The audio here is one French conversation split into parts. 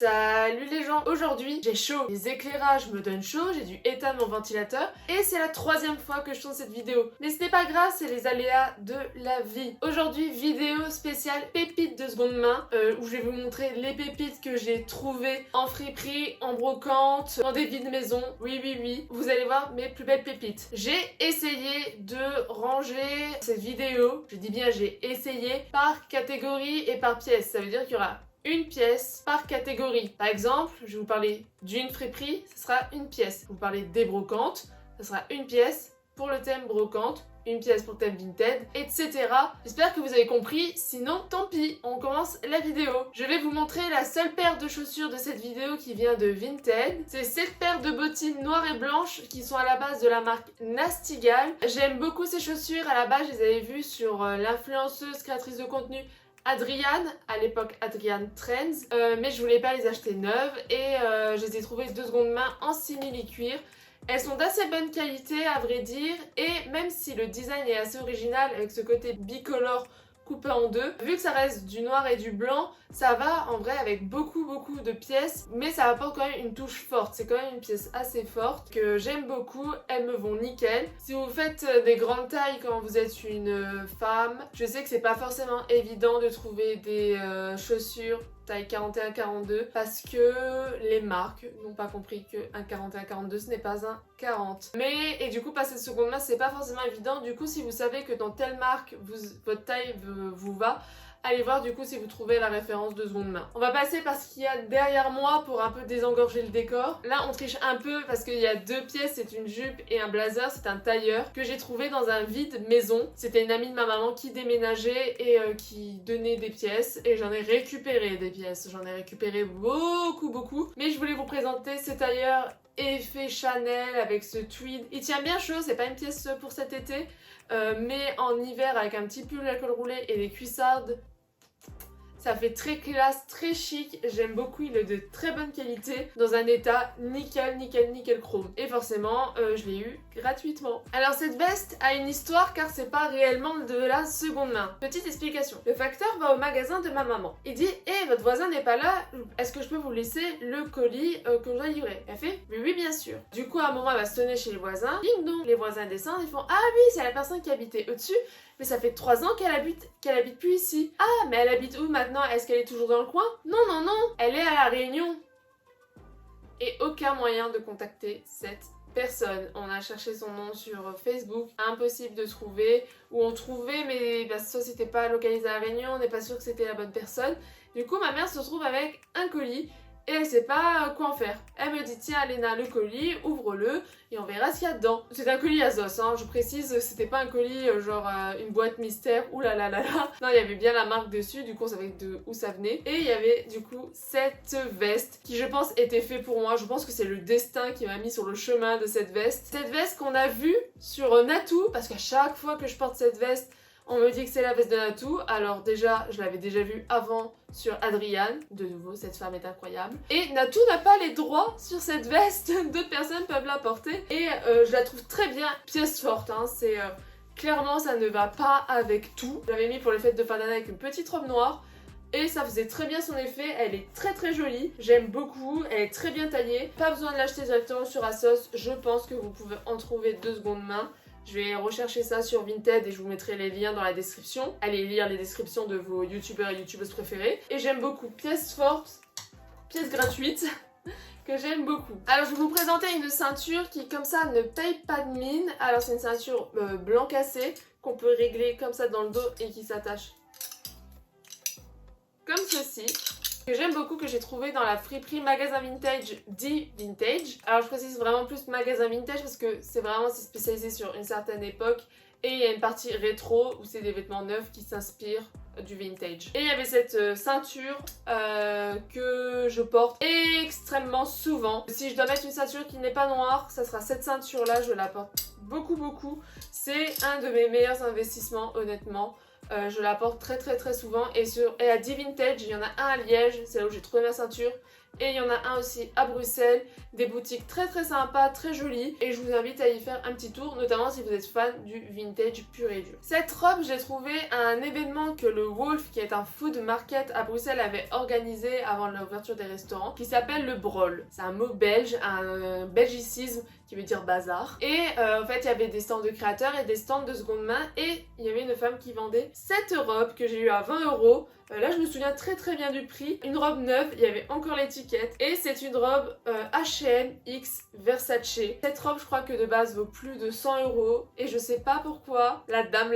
Salut les gens, aujourd'hui j'ai chaud, les éclairages me donnent chaud, j'ai dû éteindre mon ventilateur et c'est la troisième fois que je tourne cette vidéo. Mais ce n'est pas grave, c'est les aléas de la vie. Aujourd'hui, vidéo spéciale pépites de seconde main où je vais vous montrer les pépites que j'ai trouvées en friperie, en brocante, dans des vides maison. Oui, vous allez voir mes plus belles pépites. J'ai essayé de ranger cette vidéo, je dis bien j'ai essayé, par catégorie et par pièce. Ça veut dire qu'il y aura une pièce par catégorie. Par exemple, je vais vous parler d'une friperie, ce sera une pièce. Vous parlez des brocantes, ce sera une pièce pour le thème brocante, une pièce pour le thème Vinted, etc. J'espère que vous avez compris, sinon tant pis, on commence la vidéo. Je vais vous montrer la seule paire de chaussures de cette vidéo qui vient de Vinted. C'est cette paire de bottines noires et blanches qui sont à la base de la marque Nasty Gal. J'aime beaucoup ces chaussures, à la base je les avais vues sur l'influenceuse créatrice de contenu Adriane, à l'époque Adriane Trends, mais je voulais pas les acheter neuves et je les ai trouvées de seconde main en simili-cuir. Elles sont d'assez bonne qualité à vrai dire et même si le design est assez original avec ce côté bicolore coupé en deux, vu que ça reste du noir et du blanc, ça va en vrai avec beaucoup de pièces, mais ça apporte quand même une touche forte. C'est quand même une pièce assez forte que j'aime beaucoup, elles me vont nickel. Si vous faites des grandes tailles quand vous êtes une femme, je sais que c'est pas forcément évident de trouver des chaussures taille 41-42 parce que les marques n'ont pas compris qu'un 41-42 ce n'est pas un 40. Mais, et du coup passer de seconde main c'est pas forcément évident, du coup si vous savez que dans telle marque votre taille vous va, allez voir du coup si vous trouvez la référence de seconde main. On va passer par ce qu'il y a derrière moi pour un peu désengorger le décor. Là on triche un peu parce qu'il y a deux pièces, c'est une jupe et un blazer, c'est un tailleur que j'ai trouvé dans un vide maison. C'était une amie de ma maman qui déménageait et qui donnait des pièces et j'en ai récupéré des pièces. J'en ai récupéré beaucoup. Mais je voulais vous présenter ce tailleur effet Chanel avec ce tweed. Il tient bien chaud, c'est pas une pièce pour cet été. Mais en hiver avec un petit pull à col roulé et des cuissardes, ça fait très classe, très chic, j'aime beaucoup, il est de très bonne qualité, dans un état nickel chrome. Et forcément, je l'ai eu gratuitement. Alors cette veste a une histoire car c'est pas réellement de la seconde main. Petite explication. Le facteur va au magasin de ma maman. Il dit « Hé, votre voisin n'est pas là, est-ce que je peux vous laisser le colis que je dois livrer ?» Elle fait « Oui, bien sûr. » Du coup, à un moment, elle va se sonner chez les voisins. Ding dong, les voisins descendent, ils font « Ah oui, c'est la personne qui habitait au-dessus. » Mais ça fait 3 ans qu'elle habite plus ici. Ah, mais elle habite où maintenant? Est-ce qu'elle est toujours dans le coin? Non, elle est à La Réunion. Et aucun moyen de contacter cette personne. On a cherché son nom sur Facebook, impossible de trouver. Ou on trouvait, mais bah, soit c'était pas localisé à La Réunion, on n'est pas sûr que c'était la bonne personne. Du coup, ma mère se retrouve avec un colis. Et elle sait pas quoi en faire. Elle me dit tiens Léna, le colis, ouvre-le et on verra ce qu'il y a dedans. C'est un colis Azos, hein, je précise, c'était pas un colis genre une boîte mystère, oulala. Non, il y avait bien la marque dessus, du coup on savait d'où ça venait. Et il y avait du coup cette veste qui je pense était fait pour moi. Je pense que c'est le destin qui m'a mis sur le chemin de cette veste. Cette veste qu'on a vue sur Natou, parce qu'à chaque fois que je porte cette veste, on me dit que c'est la veste de Natou. Alors déjà, je l'avais déjà vue avant sur Adriane. De nouveau, cette femme est incroyable. Et Natou n'a pas les droits sur cette veste. D'autres personnes peuvent la porter. Et je la trouve très bien. Pièce forte, hein. C'est clairement, ça ne va pas avec tout. Je l'avais mis pour les fêtes de fin d'année avec une petite robe noire. Et ça faisait très bien son effet, elle est très jolie, j'aime beaucoup, elle est très bien taillée. Pas besoin de l'acheter directement sur Asos, je pense que vous pouvez en trouver de seconde main. Je vais rechercher ça sur Vinted et je vous mettrai les liens dans la description. Allez lire les descriptions de vos youtubeurs et youtubeuses préférés. Et j'aime beaucoup, pièce forte, pièce gratuite, que j'aime beaucoup. Alors je vais vous présenter une ceinture qui comme ça ne paye pas de mine. Alors c'est une ceinture blanc cassé qu'on peut régler comme ça dans le dos et qui s'attache comme ceci, que j'aime beaucoup, que j'ai trouvé dans la friperie magasin vintage D-Vintage. Alors je précise vraiment plus magasin vintage parce que c'est vraiment spécialisé sur une certaine époque et il y a une partie rétro où c'est des vêtements neufs qui s'inspirent du vintage. Et il y avait cette ceinture que je porte extrêmement souvent. Si je dois mettre une ceinture qui n'est pas noire, ça sera cette ceinture là, je la porte beaucoup. C'est un de mes meilleurs investissements honnêtement. Je la porte très souvent. Et à D-Vintage, il y en a un à Liège, c'est là où j'ai trouvé ma ceinture. Et il y en a un aussi à Bruxelles, des boutiques très sympas, très jolies. Et je vous invite à y faire un petit tour, notamment si vous êtes fan du vintage pur et dur. Cette robe, je l'ai trouvée à un événement que le Wolf, qui est un food market à Bruxelles, avait organisé avant l'ouverture des restaurants, qui s'appelle le Brol. C'est un mot belge, un belgicisme qui veut dire bazar. Et en fait, il y avait des stands de créateurs et des stands de seconde main. Et il y avait une femme qui vendait cette robe que j'ai eu à 20 €. Là, je me souviens très bien du prix. Une robe neuve, il y avait encore l'étiquette. Et c'est une robe H&M X Versace. Cette robe, je crois que de base vaut plus de 100 €. Et je sais pas pourquoi la dame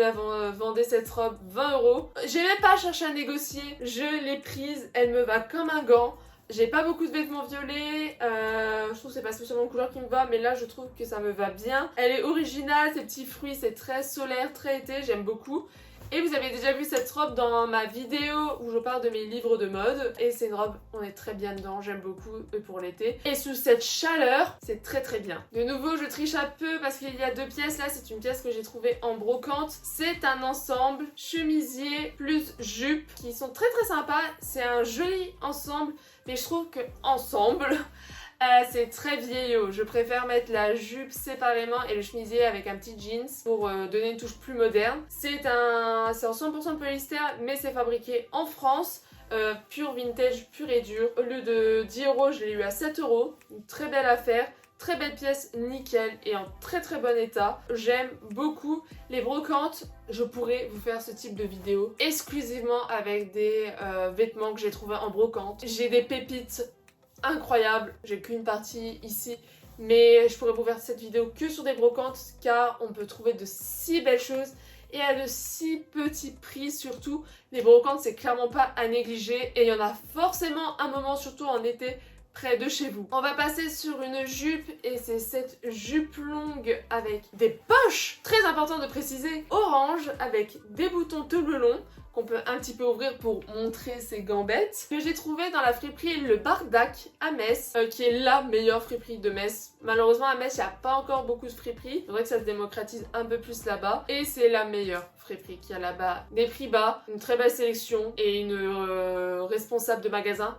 vendait cette robe 20 €. J'ai même pas cherché à négocier. Je l'ai prise. Elle me va comme un gant. J'ai pas beaucoup de vêtements violets, je trouve que c'est pas spécialement une couleur qui me va, mais là je trouve que ça me va bien. Elle est originale, ces petits fruits, c'est très solaire, très été, j'aime beaucoup. Et vous avez déjà vu cette robe dans ma vidéo où je parle de mes livres de mode. Et c'est une robe, on est très bien dedans, j'aime beaucoup pour l'été. Et sous cette chaleur, c'est très bien. De nouveau, je triche un peu parce qu'il y a deux pièces. Là, c'est une pièce que j'ai trouvée en brocante. C'est un ensemble chemisier plus jupe qui sont très sympas. C'est un joli ensemble, mais je trouve que ensemble... c'est très vieillot, je préfère mettre la jupe séparément et le chemisier avec un petit jeans pour donner une touche plus moderne. C'est en 100% polyester mais c'est fabriqué en France, pur vintage, pur et dur. Au lieu de 10 €, je l'ai eu à 7 €, une très belle affaire. Très belle pièce, nickel et en très bon état. J'aime beaucoup les brocantes. Je pourrais vous faire ce type de vidéo exclusivement avec des vêtements que j'ai trouvés en brocante. J'ai des pépites incroyable, j'ai qu'une partie ici, mais je pourrais vous faire cette vidéo que sur des brocantes car on peut trouver de si belles choses et à de si petits prix surtout. Les brocantes c'est clairement pas à négliger et il y en a forcément un moment, surtout en été, près de chez vous. On va passer sur une jupe et c'est cette jupe longue avec des poches, très important de préciser, orange avec des boutons tout le long qu'on peut un petit peu ouvrir pour montrer ses gambettes, que j'ai trouvé dans la friperie Le Bardac à Metz, qui est la meilleure friperie de Metz. Malheureusement à Metz, il n'y a pas encore beaucoup de friperies, il faudrait que ça se démocratise un peu plus là-bas, et c'est la meilleure friperie qu'il y a là-bas. Des prix bas, une très belle sélection, et une responsable de magasin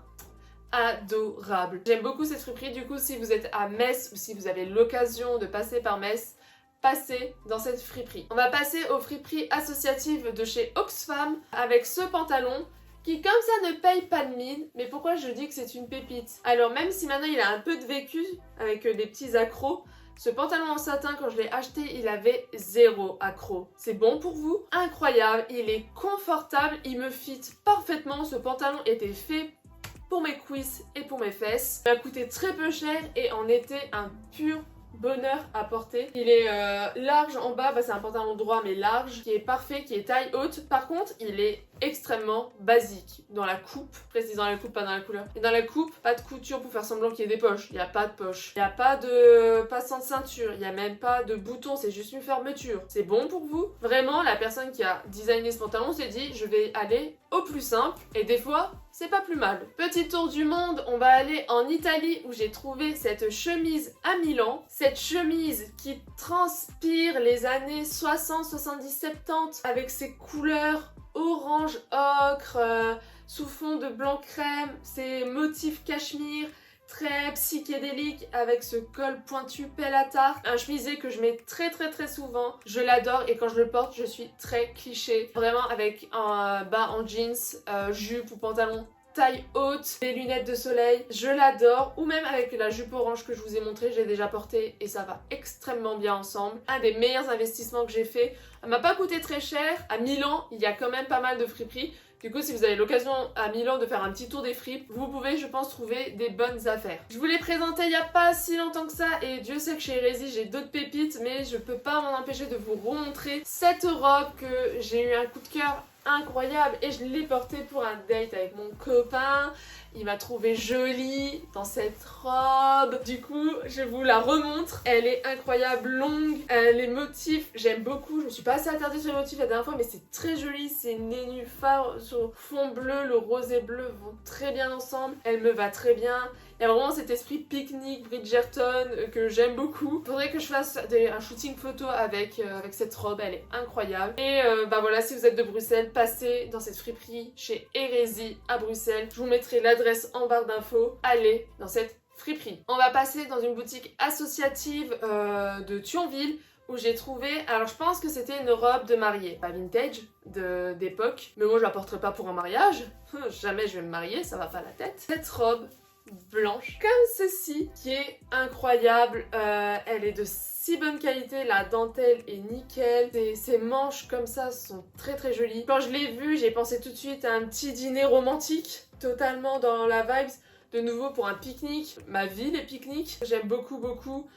adorable. J'aime beaucoup cette friperie, du coup si vous êtes à Metz, ou si vous avez l'occasion de passer par Metz, passer dans cette friperie. On va passer aux friperies associatives de chez Oxfam avec ce pantalon qui comme ça ne paye pas de mine, mais pourquoi je dis que c'est une pépite? Alors même si maintenant il a un peu de vécu avec des petits accros, ce pantalon en satin quand je l'ai acheté il avait 0 accro. C'est bon pour vous? Incroyable, il est confortable, il me fit parfaitement, ce pantalon était fait pour mes cuisses et pour mes fesses. Il m'a coûté très peu cher et en été un pur bonheur à porter. Il est large en bas, c'est un pantalon droit mais large, qui est parfait, qui est taille haute. Par contre, il est extrêmement basique dans la coupe, précise dans la coupe, pas dans la couleur. Et dans la coupe, pas de couture pour faire semblant qu'il y ait des poches. Il n'y a pas de poche. Il n'y a pas de passant de ceinture. Il n'y a même pas de bouton, c'est juste une fermeture. C'est bon pour vous? Vraiment, la personne qui a designé ce pantalon s'est dit, je vais aller au plus simple. Et des fois, c'est pas plus mal. Petit tour du monde, on va aller en Italie où j'ai trouvé cette chemise à Milan. Cette chemise qui transpire les années 60, 70, 70 avec ses couleurs orange ocre, sous fond de blanc crème, ses motifs cachemire, très psychédélique avec ce col pointu pelle à tarte. Un chemisier que je mets très souvent. Je l'adore et quand je le porte, je suis très cliché. Vraiment avec un bas en jeans, jupe ou pantalon taille haute, des lunettes de soleil, je l'adore. Ou même avec la jupe orange que je vous ai montré, j'ai déjà porté et ça va extrêmement bien ensemble. Un des meilleurs investissements que j'ai fait. Elle m'a pas coûté très cher. À Milan, il y a quand même pas mal de friperies. Du coup, si vous avez l'occasion à Milan de faire un petit tour des fripes, vous pouvez, je pense, trouver des bonnes affaires. Je vous l'ai présenté il n'y a pas si longtemps que ça et Dieu sait que chez Hérésie, j'ai d'autres pépites, mais je peux pas m'en empêcher de vous remontrer cette robe que j'ai eu un coup de cœur incroyable et je l'ai portée pour un date avec mon copain il m'a trouvée jolie dans cette robe. Du coup, je vous la remontre. Elle est incroyable, longue. Les motifs, j'aime beaucoup. Je me suis pas assez attardée sur les motifs la dernière fois, mais c'est très joli. C'est une nénuphar sur fond bleu. Le rose et bleu vont très bien ensemble. Elle me va très bien. Il y a vraiment cet esprit pique-nique Bridgerton que j'aime beaucoup. Faudrait que je fasse un shooting photo avec cette robe, elle est incroyable. Et bah voilà, si vous êtes de Bruxelles, passez dans cette friperie chez Hérésie à Bruxelles. Je vous mettrai l'adresse en barre d'infos. Allez dans cette friperie. On va passer dans une boutique associative de Thionville où j'ai trouvé, alors je pense que c'était une robe de mariée, pas vintage, d'époque, mais moi je la porterai pas pour un mariage, jamais je vais me marier, ça va pas la tête. Cette robe blanche comme ceci qui est incroyable, elle est de si bonne qualité, la dentelle est nickel, ces manches comme ça sont très très jolies. Quand je l'ai vue, j'ai pensé tout de suite à un petit dîner romantique, totalement dans la vibes, de nouveau pour un pique-nique, ma vie les pique-niques, j'aime beaucoup beaucoup.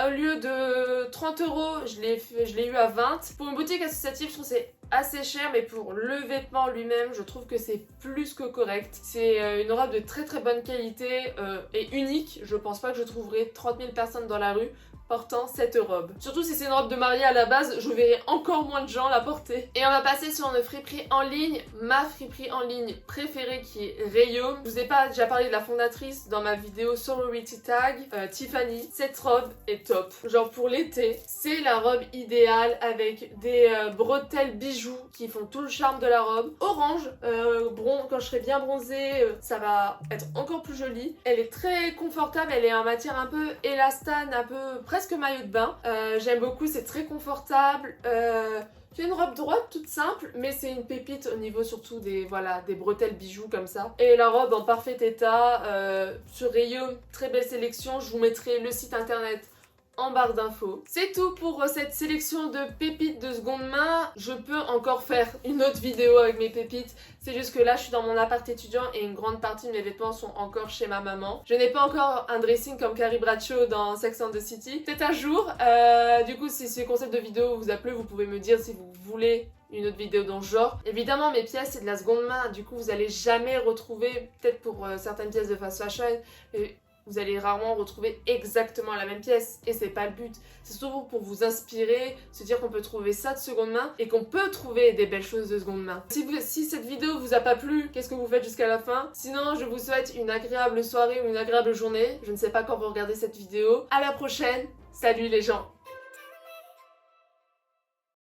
Au lieu de 30 €, je l'ai eu à 20. Pour une boutique associative, je trouve que c'est assez cher, mais pour le vêtement lui-même, je trouve que c'est plus que correct. C'est une robe de très très bonne qualité et unique. Je pense pas que je trouverai 30 000 personnes dans la rue portant cette robe. Surtout si c'est une robe de mariée à la base, je verrai encore moins de gens la porter. Et on va passer sur une friperie en ligne, ma friperie en ligne préférée qui est Rayom. Je vous ai pas déjà parlé de la fondatrice dans ma vidéo Sorority Tag, Tiffany. Cette robe est top. Genre pour l'été, c'est la robe idéale avec des bretelles bijoux qui font tout le charme de la robe. Orange, quand je serai bien bronzée, ça va être encore plus joli. Elle est très confortable, elle est en matière un peu élastane, un peu presque maillot de bain. J'aime beaucoup, c'est très confortable. C'est une robe droite toute simple, mais c'est une pépite au niveau surtout des bretelles bijoux comme ça. Et la robe en parfait état, sur Rayom, très belle sélection. Je vous mettrai le site internet en barre d'infos. C'est tout pour cette sélection de pépites de seconde main. Je peux encore faire une autre vidéo avec mes pépites. C'est juste que là, je suis dans mon appart étudiant et une grande partie de mes vêtements sont encore chez ma maman. Je n'ai pas encore un dressing comme Carrie Bradshaw dans Sex and the City. C'est un jour. Du coup, si ce concept de vidéo vous a plu, vous pouvez me dire si vous voulez une autre vidéo dans ce genre. Évidemment, mes pièces, c'est de la seconde main. Du coup, vous allez jamais retrouver, peut-être pour certaines pièces de fast fashion, vous allez rarement retrouver exactement la même pièce et c'est pas le but. C'est surtout pour vous inspirer, se dire qu'on peut trouver ça de seconde main et qu'on peut trouver des belles choses de seconde main. Si cette vidéo vous a pas plu, qu'est-ce que vous faites jusqu'à la fin? Sinon, je vous souhaite une agréable soirée ou une agréable journée. Je ne sais pas quand vous regardez cette vidéo. À la prochaine. Salut les gens.